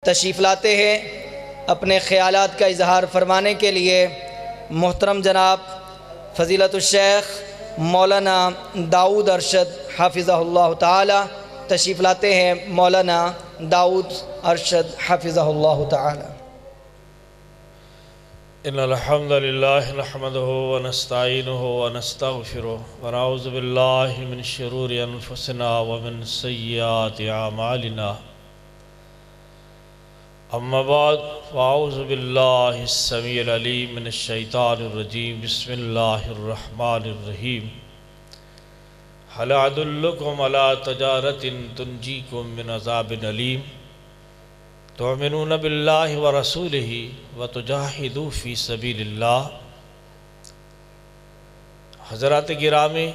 تشریف لاتے ہیں اپنے خیالات کا اظہار فرمانے کے لیے محترم جناب فضیلت الشیخ مولانا داؤد ارشد حافظہ اللہ تعالی تشریف لاتے ہیں۔ مولانا داؤد ارشد حافظہ اللہ تعالی۔ ان الحمد للہ نحمده ونستعینه ونستغفره ونعوذ باللہ من شرور انفسنا ومن سیئات اعمالنا، اما بعد فاعوذ باللہ السمیع العلیم من الشیطان الرجیم، بسم اللہ الرحمن الرحیم۔ هل ادلکم علی تجارۃ تنجیکم من عذاب علیم تؤمنون باللہ ورسولہ وتجاہدوا فی سبیل اللہ۔ حضرات گرامی،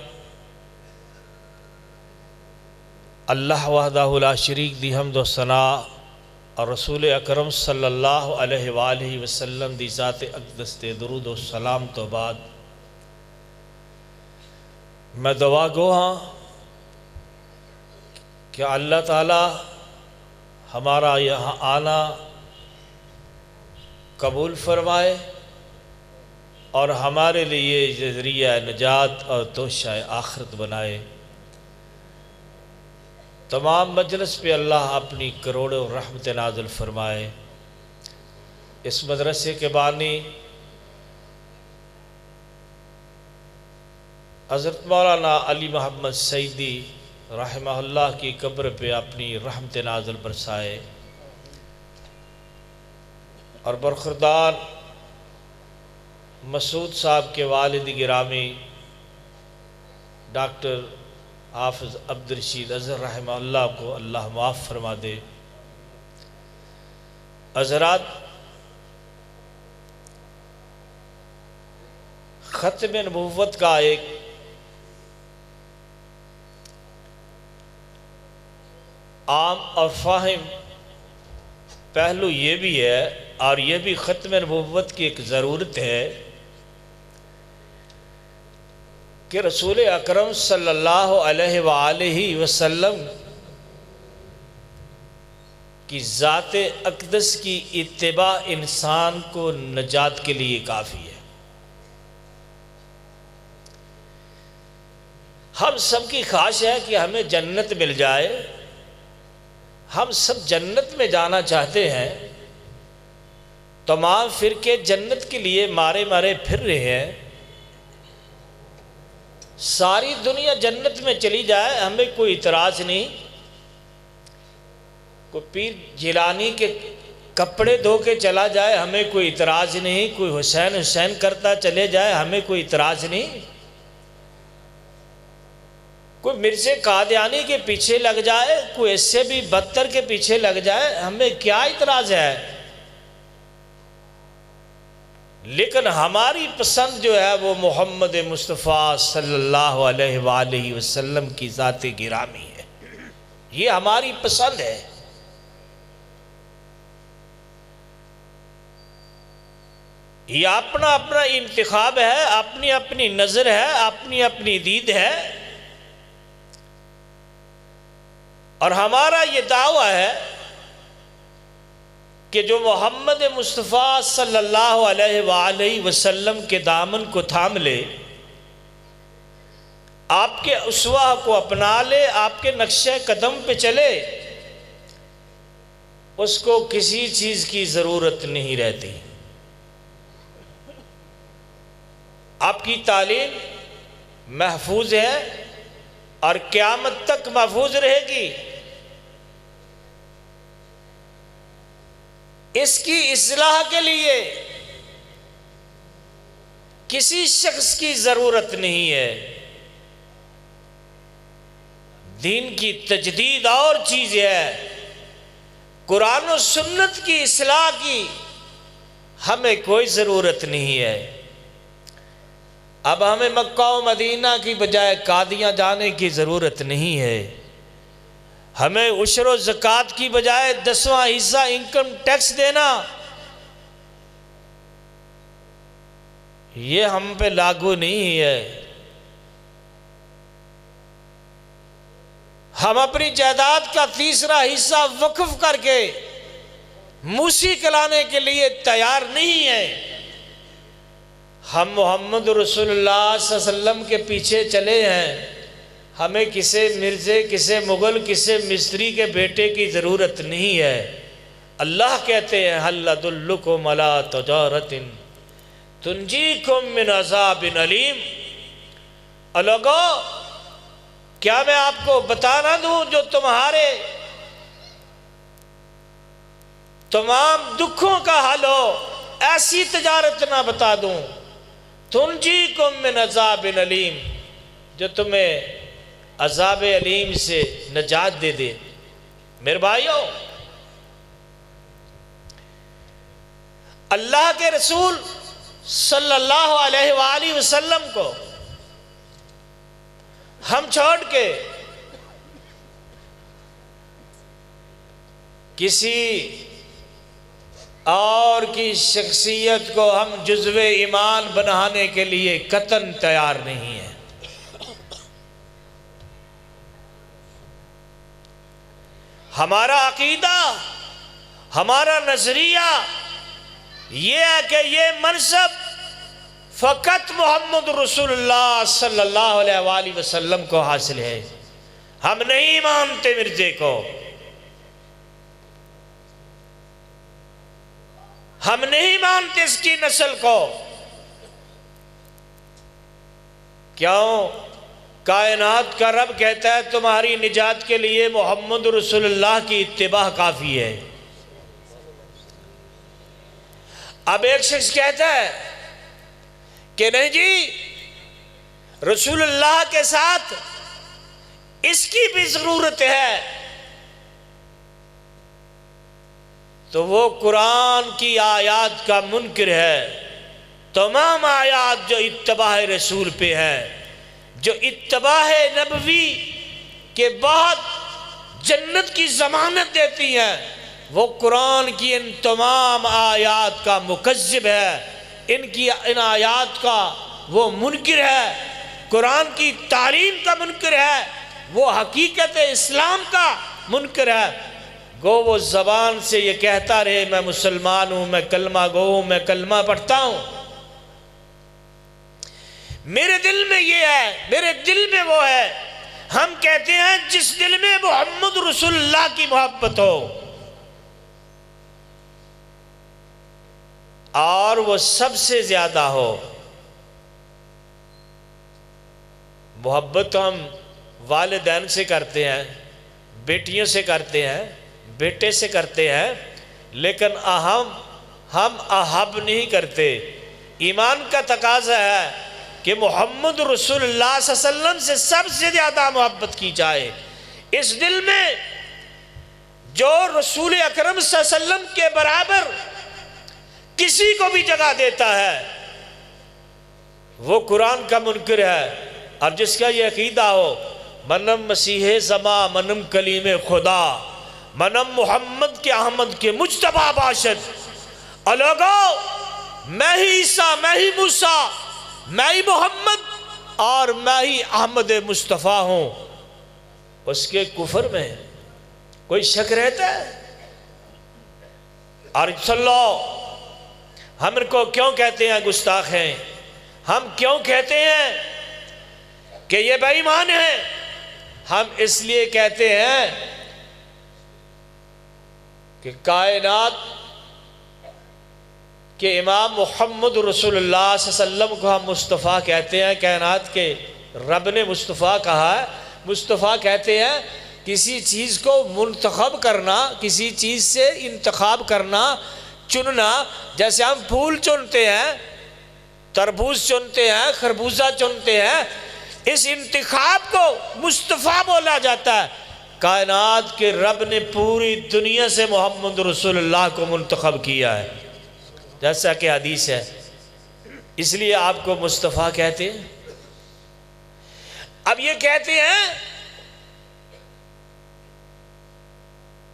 اللہ وحدہ لا شریک دی حمد و ثناء اور رسول اکرم صلی اللہ علیہ وآلہ وسلم دی ذات اقدس تے درود و سلام تو بعد میں دعا گو ہاں کہ اللہ تعالی ہمارا یہاں آنا قبول فرمائے اور ہمارے لیے ذریعہ نجات اور توشہ آخرت بنائے۔ تمام مجلس پہ اللہ اپنی کروڑوں رحمت نازل فرمائے۔ اس مدرسے کے بانی حضرت مولانا علی محمد سعیدی رحمہ اللہ کی قبر پہ اپنی رحمت نازل برسائے، اور برخوردار مسعود صاحب کے والد گرامی ڈاکٹر حافظ عبدالرشید اظہر رحمہ اللہ کو اللہ معاف فرما دے۔ حضرات، ختم نبوت کا ایک عام اور فاہم پہلو یہ بھی ہے، اور یہ بھی ختم نبوت کی ایک ضرورت ہے کہ رسول اکرم صلی اللہ علیہ وآلہ وسلم کی ذات اقدس کی اتباع انسان کو نجات کے لیے کافی ہے۔ ہم سب کی خواہش ہے کہ ہمیں جنت مل جائے، ہم سب جنت میں جانا چاہتے ہیں۔ تمام فرقے جنت کے لیے مارے مارے پھر رہے ہیں۔ ساری دنیا جنت میں چلی جائے، ہمیں کوئی اعتراض نہیں۔ کوئی پیر جیلانی کے کپڑے دھو کے چلا جائے، ہمیں کوئی اعتراض نہیں۔ کوئی حسین حسین کرتا چلے جائے، ہمیں کوئی اعتراض نہیں۔ کوئی مرزا قادیانی کے پیچھے لگ جائے، کوئی اس سے بھی بدتر کے پیچھے لگ جائے، ہمیں کیا اعتراض ہے؟ لیکن ہماری پسند جو ہے وہ محمد مصطفیٰ صلی اللہ علیہ وآلہ وسلم کی ذات گرامی ہے۔ یہ ہماری پسند ہے۔ یہ اپنا اپنا انتخاب ہے، اپنی اپنی نظر ہے، اپنی اپنی دید ہے، اور ہمارا یہ دعویٰ ہے کہ جو محمد مصطفیٰ صلی اللہ علیہ وآلہ وسلم کے دامن کو تھام لے، آپ کے اسوہ کو اپنا لے، آپ کے نقشہ قدم پہ چلے، اس کو کسی چیز کی ضرورت نہیں رہتی۔ آپ کی تعلیم محفوظ ہے اور قیامت تک محفوظ رہے گی۔ اس کی اصلاح کے لیے کسی شخص کی ضرورت نہیں ہے۔ دین کی تجدید اور چیز ہے، قرآن و سنت کی اصلاح کی ہمیں کوئی ضرورت نہیں ہے۔ اب ہمیں مکہ و مدینہ کی بجائے قادیاں جانے کی ضرورت نہیں ہے۔ ہمیں عشر و زکوٰۃ کی بجائے 10واں حصہ انکم ٹیکس دینا، یہ ہم پہ لاگو نہیں ہے۔ ہم اپنی جائیداد کا تیسرا حصہ وقف کر کے موسیقی لانے کے لیے تیار نہیں ہے۔ ہم محمد رسول اللہ صلی اللہ علیہ وسلم کے پیچھے چلے ہیں، ہمیں کسی مرزے، کسی مغل، کسی مصری کے بیٹے کی ضرورت نہیں ہے۔ اللہ کہتے ہیں هل ادلکم علی تجارۃ تنجیکم من عذاب علیم، لوگو کیا میں آپ کو بتا نہ دوں جو تمہارے تمام دکھوں کا حل ہو؟ ایسی تجارت نہ بتا دوں تنجیکم من عذاب علیم، جو تمہیں عذاب علیم سے نجات دے دے۔ میرے بھائیو، اللہ کے رسول صلی اللہ علیہ وآلہ وسلم کو ہم چھوڑ کے کسی اور کی شخصیت کو ہم جزو ایمان بنانے کے لیے قطعاً تیار نہیں ہیں۔ ہمارا عقیدہ، ہمارا نظریہ یہ ہے کہ یہ منصب فقط محمد رسول اللہ صلی اللہ علیہ وآلہ وسلم کو حاصل ہے۔ ہم نہیں مانتے مرزے کو، ہم نہیں مانتے اس کی نسل کو۔ کیوں؟ کائنات کا رب کہتا ہے تمہاری نجات کے لیے محمد رسول اللہ کی اتباع کافی ہے۔ اب ایک شخص کہتا ہے کہ نہیں جی رسول اللہ کے ساتھ اس کی بھی ضرورت ہے، تو وہ قرآن کی آیات کا منکر ہے۔ تمام آیات جو اتباع رسول پہ ہے، جو اتباع نبوی کے بعد جنت کی ضمانت دیتی ہیں، وہ قرآن کی ان تمام آیات کا مکذب ہے، ان آیات کا وہ منکر ہے، قرآن کی تعلیم کا منکر ہے، وہ حقیقت اسلام کا منکر ہے۔ گو وہ زبان سے یہ کہتا رہے میں مسلمان ہوں، میں کلمہ گو ہوں، میں کلمہ پڑھتا ہوں، میرے دل میں یہ ہے، میرے دل میں وہ ہے۔ ہم کہتے ہیں جس دل میں محمد رسول اللہ کی محبت ہو اور وہ سب سے زیادہ ہو۔ محبت ہم والدین سے کرتے ہیں، بیٹیوں سے کرتے ہیں، بیٹے سے کرتے ہیں، لیکن ہم احب نہیں کرتے۔ ایمان کا تقاضا ہے کہ محمد رسول اللہ صلی اللہ علیہ وسلم سے سب سے زیادہ محبت کی جائے۔ اس دل میں جو رسول اکرم صلی اللہ علیہ وسلم کے برابر کسی کو بھی جگہ دیتا ہے وہ قرآن کا منکر ہے۔ اور جس کا یہ عقیدہ ہو منم مسیح زما منم کلیم خدا منم محمد کے احمد کے مجتبی باشد، الگو میں ہی عیسیٰ، میں ہی موسیٰ، میں ہی محمد اور میں ہی احمد مصطفیٰ ہوں، اس کے کفر میں کوئی شک رہتا ہے؟ اور چلو ہم ان کو کیوں کہتے ہیں گستاخ ہیں؟ ہم کیوں کہتے ہیں کہ یہ بے ایمان ہیں؟ ہم اس لیے کہتے ہیں کہ کائنات کہ امام محمد رسول اللہ صلی اللہ علیہ وسلم کو ہم مصطفیٰ کہتے ہیں۔ کائنات کے رب نے مصطفیٰ کہا ہے۔ مصطفیٰ کہتے ہیں کسی چیز کو منتخب کرنا، کسی چیز سے انتخاب کرنا، چننا، جیسے ہم پھول چنتے ہیں، تربوز چنتے ہیں، خربوزہ چنتے ہیں، اس انتخاب کو مصطفیٰ بولا جاتا ہے۔ کائنات کے رب نے پوری دنیا سے محمد رسول اللہ کو منتخب کیا ہے، جیسا کہ حدیث ہے، اس لیے آپ کو مصطفیٰ کہتے ہیں۔ اب یہ کہتے ہیں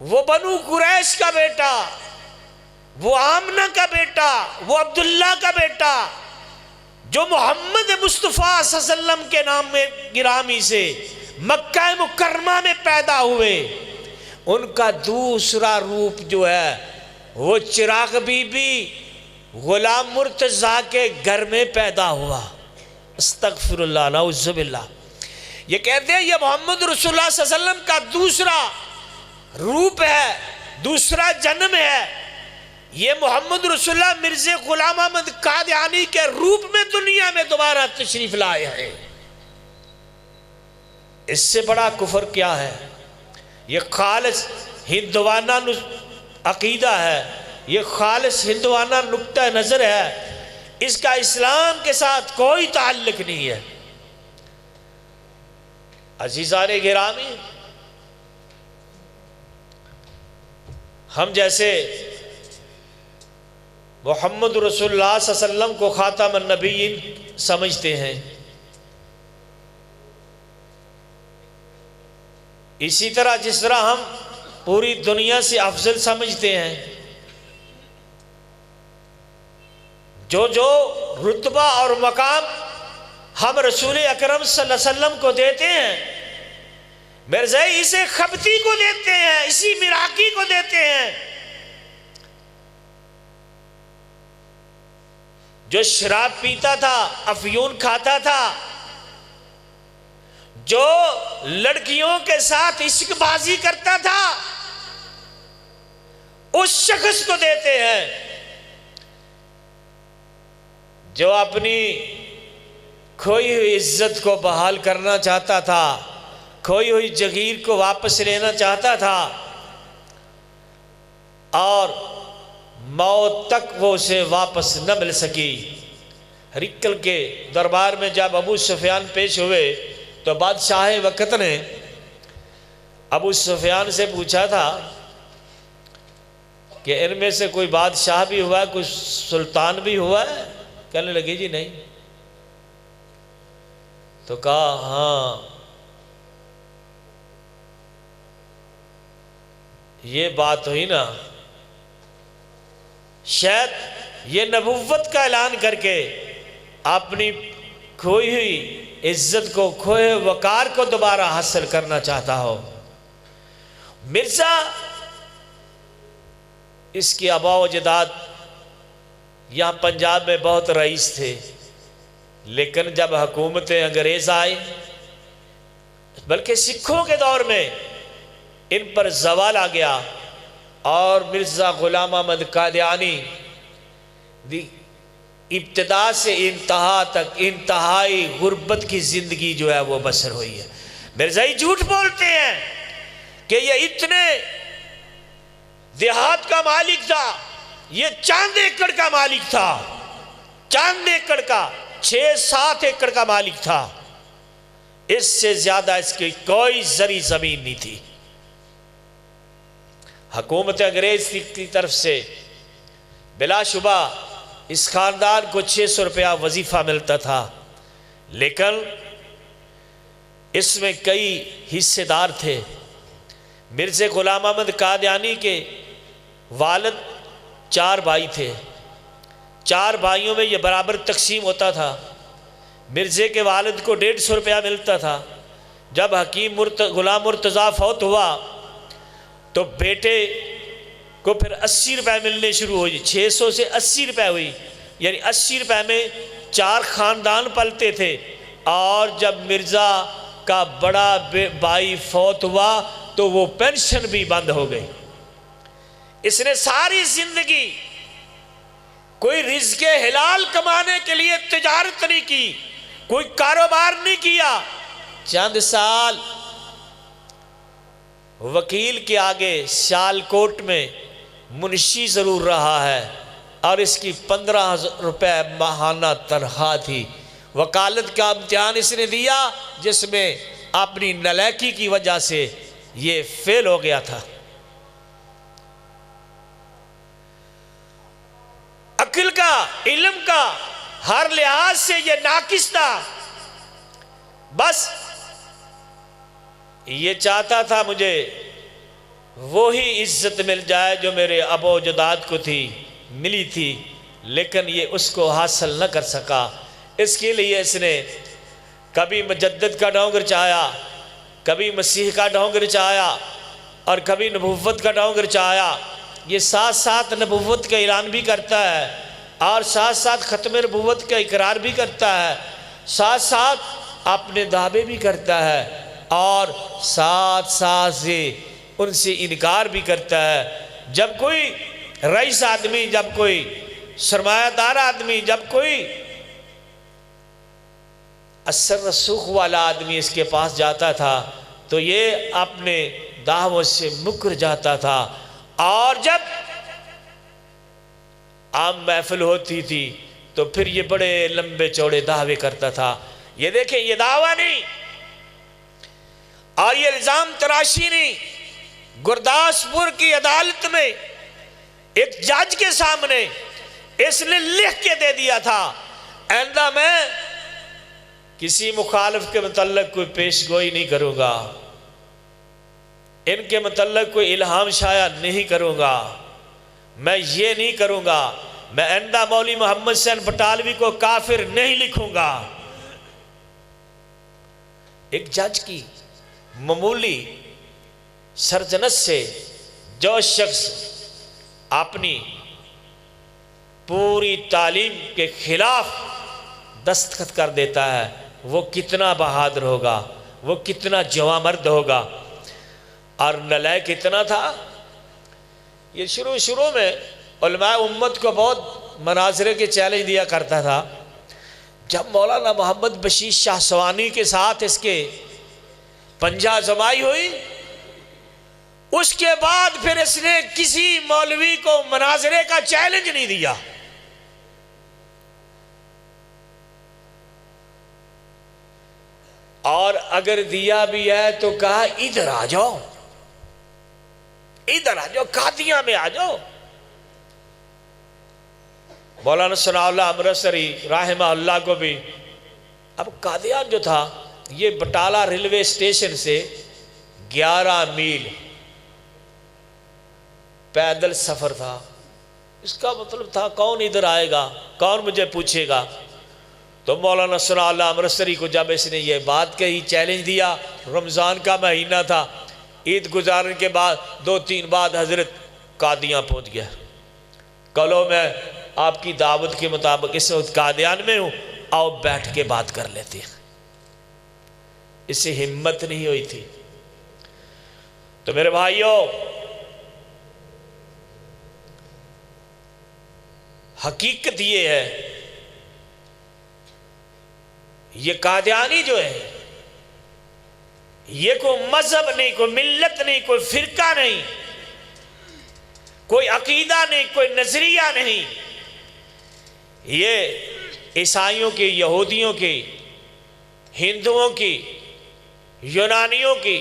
وہ بنو قریش کا بیٹا، وہ آمنہ کا بیٹا، وہ عبداللہ کا بیٹا، جو محمد مصطفیٰ صلی اللہ علیہ وسلم کے نام میں گرامی سے مکہ مکرمہ میں پیدا ہوئے، ان کا دوسرا روپ جو ہے وہ چراغ بی بی غلام مرتضیٰ کے گھر میں پیدا ہوا. استغفر اللہ، نعوذ باللہ. یہ کہتے ہیں یہ محمد رسول اللہ صلی اللہ علیہ وسلم کا دوسرا روپ ہے، دوسرا جنم ہے. یہ محمد رسول اللہ مرزا غلام احمد قادیانی کے روپ میں دنیا میں دوبارہ تشریف لائے ہیں. اس سے بڑا کفر کیا ہے؟ یہ خالص ہندوانہ عقیدہ ہے، یہ خالص ہندوانہ نقطہ نظر ہے، اس کا اسلام کے ساتھ کوئی تعلق نہیں ہے. عزیزان گرامی، ہم جیسے محمد رسول اللہ صلی اللہ علیہ وسلم کو خاتم النبیین سمجھتے ہیں، اسی طرح جس طرح ہم پوری دنیا سے افضل سمجھتے ہیں، جو جو رتبہ اور مقام ہم رسول اکرم صلی اللہ علیہ وسلم کو دیتے ہیں، مرزائی اسے خبتی کو دیتے ہیں، اسی مراقی کو دیتے ہیں. جو شراب پیتا تھا، افیون کھاتا تھا، جو لڑکیوں کے ساتھ عشق بازی کرتا تھا، اس شخص کو دیتے ہیں. جو اپنی کھوئی ہوئی عزت کو بحال کرنا چاہتا تھا، کھوئی ہوئی جگیر کو واپس لینا چاہتا تھا، اور موت تک وہ اسے واپس نہ مل سکی. ہرقل کے دربار میں جب ابو سفیان پیش ہوئے تو بادشاہ وقت نے ابو سفیان سے پوچھا تھا کہ ان میں سے کوئی بادشاہ بھی ہوا ہے، کوئی سلطان بھی ہوا ہے؟ کہنے لگے جی نہیں. تو کہا ہاں یہ بات ہوئی نا، شاید یہ نبوت کا اعلان کر کے اپنی کھوئی ہوئی عزت کو، کھوئے وقار کو دوبارہ حاصل کرنا چاہتا ہو. مرزا اس کی آباء و اجداد یہاں پنجاب میں بہت رئیس تھے، لیکن جب حکومت انگریز آئی، بلکہ سکھوں کے دور میں ان پر زوال آ گیا، اور مرزا غلام احمد قادیانی ابتدا سے انتہا تک انتہائی غربت کی زندگی جو ہے وہ بسر ہوئی ہے. مرزائی جھوٹ بولتے ہیں کہ یہ اتنے دیہات کا مالک تھا، یہ چاند ایکڑ کا مالک تھا، چاند ایکڑ کا، 6-7 ایکڑ کا مالک تھا. اس سے زیادہ اس کی کوئی زرعی زمین نہیں تھی. حکومت انگریز کی طرف سے بلا شبہ اس خاندان کو 600 روپیہ وظیفہ ملتا تھا، لیکن اس میں کئی حصے دار تھے. مرزا غلام احمد قادیانی کے والد 4 بھائی تھے، 4 بھائیوں میں یہ برابر تقسیم ہوتا تھا. مرزا کے والد کو 150 روپیہ ملتا تھا. جب حکیم غلام مرتضیٰ فوت ہوا تو بیٹے کو پھر 80 روپے ملنے شروع ہوئی. 600 سے 80 روپے ہوئی، یعنی 80 روپے میں 4 خاندان پلتے تھے. اور جب مرزا کا بڑا بھائی فوت ہوا تو وہ پینشن بھی بند ہو گئی. اس نے ساری زندگی کوئی رزق حلال کمانے کے لیے تجارت نہیں کی، کوئی کاروبار نہیں کیا. چند سال وکیل کے آگے سیالکوٹ میں منشی ضرور رہا ہے، اور اس کی 15,000 روپے ماہانہ تنخواہ تھی. وکالت کا امتحان اس نے دیا، جس میں اپنی نالائکی کی وجہ سے یہ فیل ہو گیا تھا. عقل کا، علم کا ہر لحاظ سے یہ ناقص تھا. بس یہ چاہتا تھا مجھے وہی عزت مل جائے جو میرے ابو جداد کو تھی، ملی تھی، لیکن یہ اس کو حاصل نہ کر سکا. اس کے لیے اس نے کبھی مجدد کا ڈونگر چاہیا، کبھی مسیح کا ڈونگر چاہیا، اور کبھی نبوت کا ڈونگر چاہیا. یہ ساتھ ساتھ نبوت کا اعلان بھی کرتا ہے اور ساتھ ساتھ ختم نبوت کا اقرار بھی کرتا ہے، ساتھ ساتھ اپنے دعوے بھی کرتا ہے اور ساتھ ساتھ سے ان سے انکار بھی کرتا ہے۔ جب کوئی رئیس آدمی، جب کوئی سرمایہ دار آدمی، جب کوئی اثر رسوخ والا آدمی اس کے پاس جاتا تھا تو یہ اپنے دعووں سے مکر جاتا تھا، اور جب عام محفل ہوتی تھی تو پھر یہ بڑے لمبے چوڑے دعوے کرتا تھا۔ یہ دیکھیں، یہ دعویٰ نہیں اور یہ الزام تراشی نہیں، گرداسپور کی عدالت میں ایک جج کے سامنے اس نے لکھ کے دے دیا تھا، آئندہ میں کسی مخالف کے متعلق کوئی پیش گوئی نہیں کروں گا، ان کے متعلق کوئی الہام شائع نہیں کروں گا، میں یہ نہیں کروں گا، میں آئندہ مولوی محمد حسین بٹالوی کو کافر نہیں لکھوں گا۔ ایک جج کی معمولی سرزنش سے جو شخص اپنی پوری تعلیم کے خلاف دستخط کر دیتا ہے وہ کتنا بہادر ہوگا، وہ کتنا جواں مرد ہوگا۔ اور نالائق اتنا تھا، یہ شروع میں علماء امت کو بہت مناظرے کے چیلنج دیا کرتا تھا۔ جب مولانا محمد بشیر شاہ سوانی کے ساتھ اس کے پنجہ زمائی ہوئی، اس کے بعد پھر اس نے کسی مولوی کو مناظرے کا چیلنج نہیں دیا۔ اور اگر دیا بھی ہے تو کہا ادھر آ جاؤ، ادھر آ جاؤ، قادیاں میں آ جاؤ۔ مولانا ثناء اللہ امرتسری رحمہ اللہ کو بھی، اب قادیان جو تھا یہ بٹالہ ریلوے اسٹیشن سے 11 میل پیدل سفر تھا۔ اس کا مطلب تھا کون ادھر آئے گا، کون مجھے پوچھے گا۔ تو مولانا ثناء اللہ امرتسری کو جب اس نے یہ بات کہی، چیلنج دیا، رمضان کا مہینہ تھا، عید گزارنے کے بعد 2-3 بعد حضرت قادیاں پہنچ گیا، کلو میں آپ کی دعوت کے مطابق اس وقت قادیان میں ہوں، آؤ بیٹھ کے بات کر لیتے ہیں۔ اسے ہمت نہیں ہوئی تھی۔ تو میرے بھائیوں، حقیقت یہ ہے، یہ قادیانی جو ہے یہ کوئی مذہب نہیں، کوئی ملت نہیں، کوئی فرقہ نہیں، کوئی عقیدہ نہیں، کوئی نظریہ نہیں، یہ عیسائیوں کی، یہودیوں کی، ہندوؤں کی، یونانیوں کی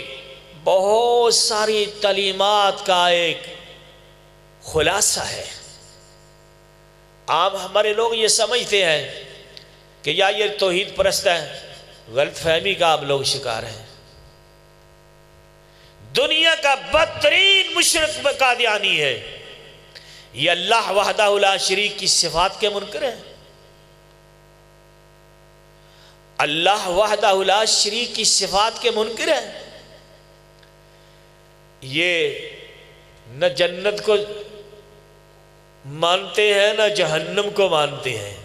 بہت ساری تعلیمات کا ایک خلاصہ ہے۔ عام ہمارے لوگ یہ سمجھتے ہیں کہ یا یہ توحید پرست ہے، غلط فہمی کا آپ لوگ شکار ہیں۔ دنیا کا بدترین مشرک قادیانی ہے، یہ اللہ وحدہ لا شریک کی صفات کے منکر ہے۔ اللہ وحدہ لا شریک کی صفات کے منکر ہے۔ یہ نہ جنت کو مانتے ہیں نہ جہنم کو مانتے ہیں،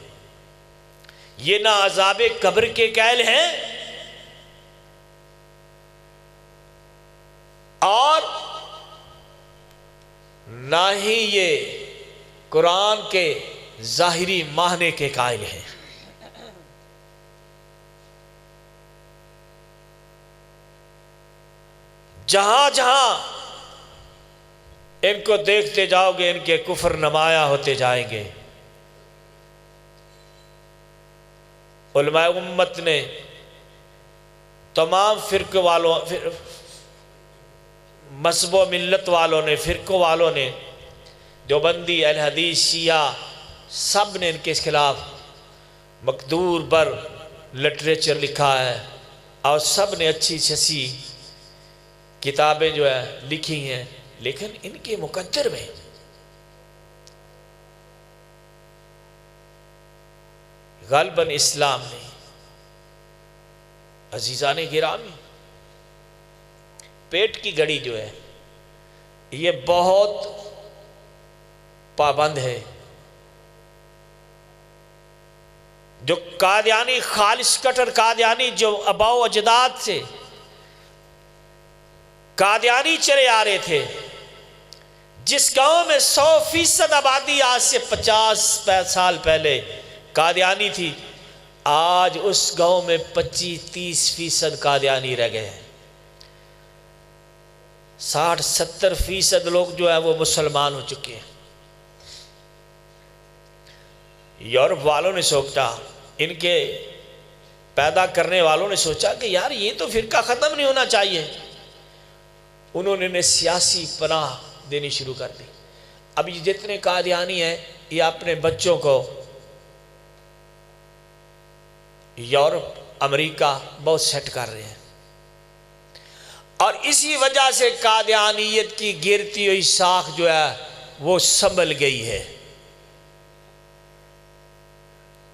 یہ نہ عذاب قبر کے قائل ہیں اور نہ ہی یہ قرآن کے ظاہری معنی کے قائل ہیں۔ جہاں جہاں ان کو دیکھتے جاؤ گے ان کے کفر نمایاں ہوتے جائیں گے۔ علماء امت نے، تمام فرقے والوں، مذہب و ملت والوں نے، فرقوں والوں نے، دیوبندی، اہل حدیث، شیعہ، سب نے ان کے خلاف مقدور بر لٹریچر لکھا ہے اور سب نے اچھی اچھی کتابیں جو ہے لکھی ہیں، لیکن ان کے مقدر میں غالباً اسلام نہیں۔ عزیزان گرامی، پیٹ کی گھڑی جو ہے یہ بہت پابند ہے. جو قادیانی خالص کٹر قادیانی جو آباء و اجداد سے قادیانی چلے آ رہے تھے، جس گاؤں میں 100% آبادی آج سے 50 سال پہلے قادیانی تھی، آج اس گاؤں میں 25-30% قادیانی رہ گئے ہیں. 60-70% لوگ جو ہے وہ مسلمان ہو چکے ہیں. یورپ والوں نے سوچا، ان کے پیدا کرنے والوں نے سوچا کہ یار یہ تو فرقہ ختم نہیں ہونا چاہیے. انہوں نے سیاسی پناہ دینی شروع کر دی. اب یہ جتنے قادیانی ہیں یہ اپنے بچوں کو یورپ امریکہ بہت سیٹ کر رہے ہیں، اور اسی وجہ سے قادیانیت کی گرتی ہوئی شاخ جو ہے وہ سنبھل گئی ہے.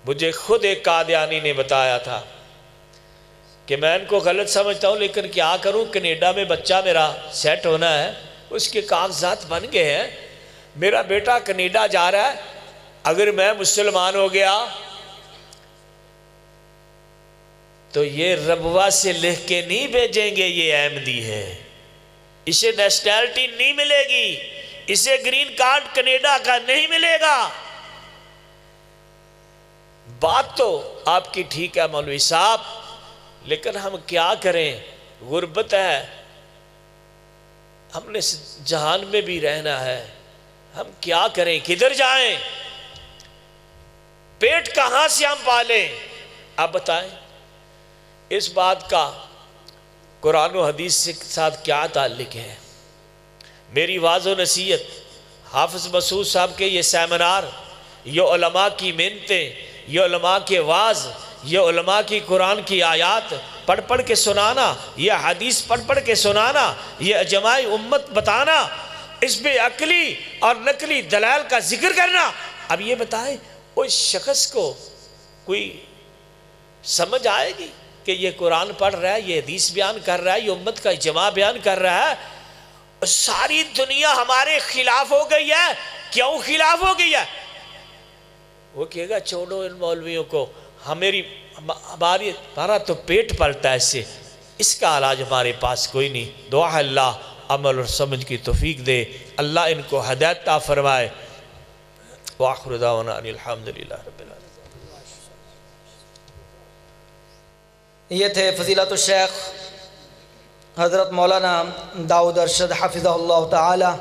مجھے خود ایک قادیانی نے بتایا تھا کہ میں ان کو غلط سمجھتا ہوں لیکن کیا کروں، کینیڈا میں بچہ میرا سیٹ ہونا ہے، اس کے کاغذات بن گئے ہیں، میرا بیٹا کینیڈا جا رہا ہے، اگر میں مسلمان ہو گیا تو یہ ربوہ سے لکھ کے نہیں بھیجیں گے یہ احمدی ہے، اسے نیشنلٹی نہیں ملے گی، اسے گرین کارڈ کینیڈا کا نہیں ملے گا. بات تو آپ کی ٹھیک ہے مولوی صاحب، لیکن ہم کیا کریں، غربت ہے، ہم نے جہان میں بھی رہنا ہے، ہم کیا کریں، کدھر جائیں، پیٹ کہاں سے ہم پالیں. آپ بتائیں اس بات کا قرآن و حدیث کے ساتھ کیا تعلق ہے. میری واعظ و نصیحت، حافظ مسعود صاحب کے یہ سیمینار، یہ علماء کی محنتیں، یہ علماء کے واعظ، یہ علماء کی قرآن کی آیات پڑھ پڑھ کے سنانا، یہ حدیث پڑھ پڑھ کے سنانا، یہ اجماع امت بتانا، اس میں عقلی اور نقلی دلائل کا ذکر کرنا. اب یہ بتائیں اس شخص کو کوئی سمجھ آئے گی کہ یہ قرآن پڑھ رہا ہے، یہ حدیث بیان کر رہا ہے، یہ امت کا اجماع بیان کر رہا ہے، ساری دنیا ہمارے خلاف ہو گئی ہے. کیوں خلاف ہو گئی ہے؟ وہ کہے گا چھوڑو ان مولویوں کو، ہمارا تو پیٹ پلتا ہے اس سے، اس کا علاج ہمارے پاس کوئی نہیں. دعا اللہ عمل اور سمجھ کی توفیق دے، اللہ ان کو ہدایت عطا فرمائے. وآخر دعوانا ان الحمدللہ رب العالمین. یہ تھے فضیلت الشیخ حضرت مولانا داؤد ارشد حفظہ اللہ تعالی.